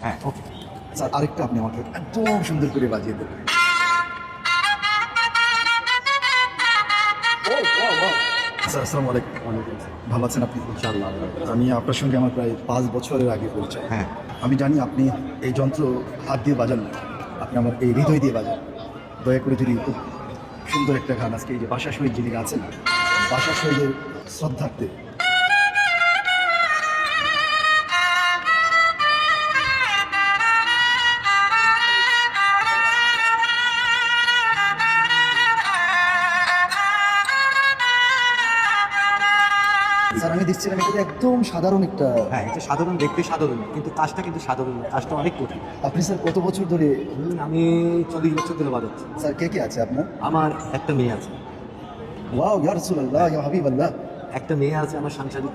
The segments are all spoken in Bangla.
হ্যাঁ ওকে স্যার আরেকটা আপনি আমাকে একদম সুন্দর করে বাজিয়ে দেবেন। স্যার আসসালামু আলাইকুম। ভালো আছেন আপনি? ইনশাআল্লাহ। আমি আপনার সঙ্গে আমার প্রায় 5 বছরের আগে পরিচয়। হ্যাঁ আমি জানি আপনি এই যন্ত্র হাত দিয়ে বাজান না, আপনি আমার এই হৃদয় দিয়ে বাজান। দয়া করে যদি খুব সুন্দর একটা গান আজকে এই যে বাসা শহীদ যিনি আছেন, বাসা শহীদের শ্রদ্ধার্থে স্যার আমি দেখছিলাম এটা একদম সাধারণ একটা। হ্যাঁ এটা সাধারণ, দেখতে সাধারণ কিন্তু কাজটা কিন্তু সাধারণ না, কাজটা অনেক কঠিন। আপনি স্যার কত বছর ধরে? আমি 40 বছর ধরে বাজাচ্ছি। স্যার কে কে আছে আপনার? আমার একটা মেয়ে আছে। ওয়াও ইয়া রাসূলুল্লাহ ইয়া হাবিবাল্লাহ। একটা মেয়ে আছে আমার সাংসারিক।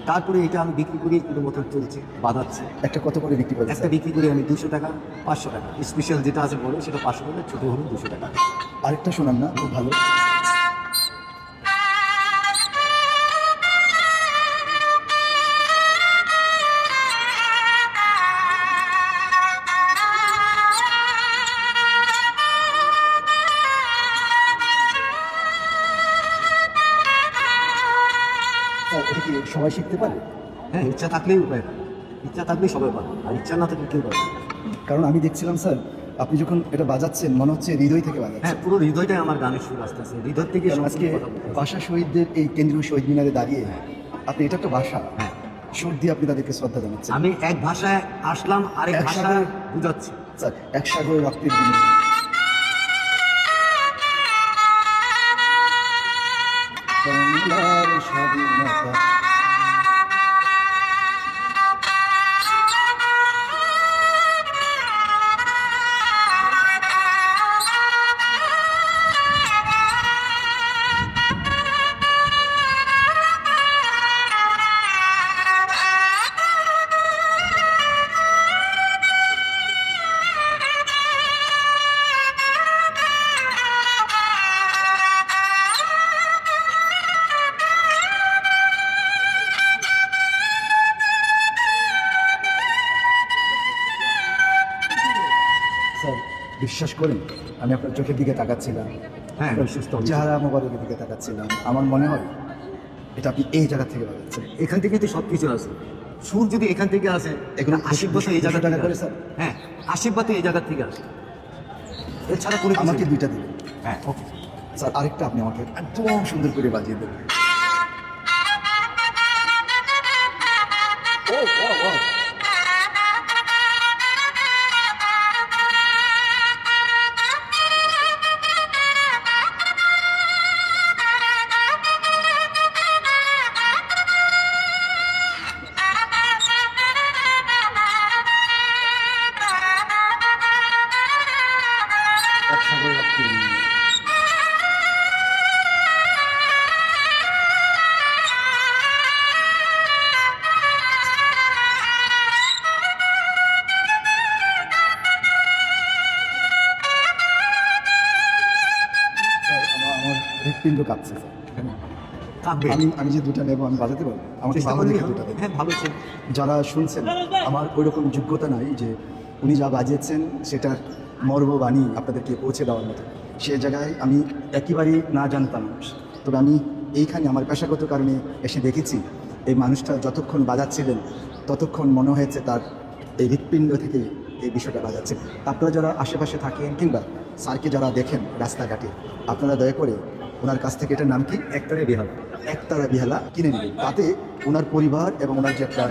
তারপরে এটা আমি বিক্রি করি কোনো মতো চলছে, বাজাচ্ছি। একটা কত করে বিক্রি করেন? একটা বিক্রি করি আমি 200 টাকা, 500 টাকা। স্পেশাল যেটা আছে বড় সেটা 500 টাকা, ছোটো হলো 200 টাকা। আরেকটা শোনান না, খুব ভালো। স্যার এটা কি সবাই শিখতে পারে? হ্যাঁ ইচ্ছা থাকলেই উপায়, ইচ্ছা থাকলেই সবাই পারে, আর ইচ্ছা না থাকলে কেউ পারে। কারণ আমি দেখছিলাম স্যার আপনি যখন এটা বাজাচ্ছেন মনে হচ্ছে হৃদয় থেকে হ্যাঁ বাজাচ্ছেন। পুরো হৃদয়টাই আমার গানের সুর আসতে আছে, হৃদয় থেকে কারণ আজকে সম্পূর্ণ কথা বলতে হবে। ভাষা শহীদদের এই কেন্দ্রীয় শহীদ মিনারে দাঁড়িয়ে আপনি এটা একটা ভাষা হ্যাঁ সুর দিয়ে আপনি তাদেরকে শ্রদ্ধা জানাচ্ছেন। আমি এক ভাষায় আসলাম, আরেক এক ভাষা সাগর- বুঝাচ্ছি। স্যার এক সাগর রক্তের বিনিময়ে বাংলার স্বাধীনতা। স্যার বিশ্বাস করেন আমি আপনার চোখের দিকে তাকাচ্ছিলাম, হ্যাঁ আপনার বিশ্বস্ত আমি। চেহারা মোবারকের দিকে তাকাচ্ছিলাম, আমার মনে হয় এটা আপনি এই জায়গা থেকে বাজাচ্ছেন। এখান থেকে তো সব কিছু আছে। সুর যদি এখান থেকে আসে, এগুলো আশীর্বাদ এই 200 জায়গা টাকা থেকে করে আসে। স্যার? হ্যাঁ আশীর্বাদ এই জায়গা থেকে আসে, এছাড়া কোনো কিছু আমাকে নেই। 2টা দিবেন। হ্যাঁ ওকে স্যার আরেকটা আপনি আমাকে একদম সুন্দর করে বাজিয়ে দেবেন। ও ও ও এক সাগর রক্তের বিনিময়ে। স্যার আমার হৃৎপিণ্ড কাঁপছে স্যার। থাকবে। আমি আমি যে 2টা নেবো আমি বাজাতে পারবো? আমাকে চেষ্টা ভালো করলেই দেখে হবে। 2টা দেবেন। হ্যাঁ ভালো ছিল। যারা শুনছেন আমার ওই রকম যোগ্যতা নাই যে উনি যা বাজিয়েছেন সেটার মর্মবাণী আপনাদেরকে পৌঁছে দেওয়ার মতো। সে জায়গায় আমি একেবারেই না জানতাম, তবে আমি এইখানে আমার পেশাগত কারণে এসে দেখেছি এই মানুষটা যতক্ষণ বাজাচ্ছিলেন ততক্ষণ মনে হয়েছে তার এই হৃৎপিণ্ড থেকে এই বিষয়টা বাজাচ্ছেন। আপনারা যারা আশেপাশে থাকেন কিংবা স্যারকে যারা দেখেন রাস্তাঘাটে, আপনারা দয়া করে ওনার কাছ থেকে এটার নাম কি একটারে বিহার। একতারা বিহালা কিনে নেবেন। তাতে ওনার পরিবার এবং ওনার যে একটা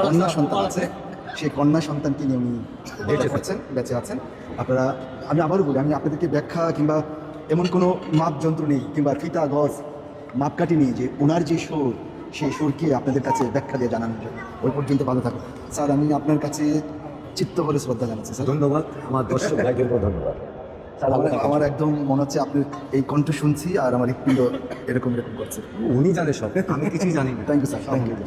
কন্যা সন্তান আছে সেই কন্যা সন্তানকে নিয়ে উনি বেঁচে আছেন। আপনারা, আমি আবারও বলি, আমি আপনাদেরকে ব্যাখ্যা কিংবা এমন কোনো মাপযন্ত্র নেই কিংবা ফিতা গজ মাপকাঠি নেই যে ওনার যে সুর সেই সুরকে আপনাদের কাছে ব্যাখ্যা দিয়ে জানানো যায়। ওই পর্যন্ত ভালো থাকুন স্যার। আমি আপনার কাছে চিত্ত করে শ্রদ্ধা জানাচ্ছি স্যার। ধন্যবাদ আমার দর্শক ভাইদেরকেও ধন্যবাদ। আমার একদম মনে হচ্ছে আপনার এই কণ্ঠ শুনছি আর আমার হৃৎপিণ্ড এরকম এরকম করছে। উনি জানে সব, আমি কিছুই জানি না। Thank you sir, thank you.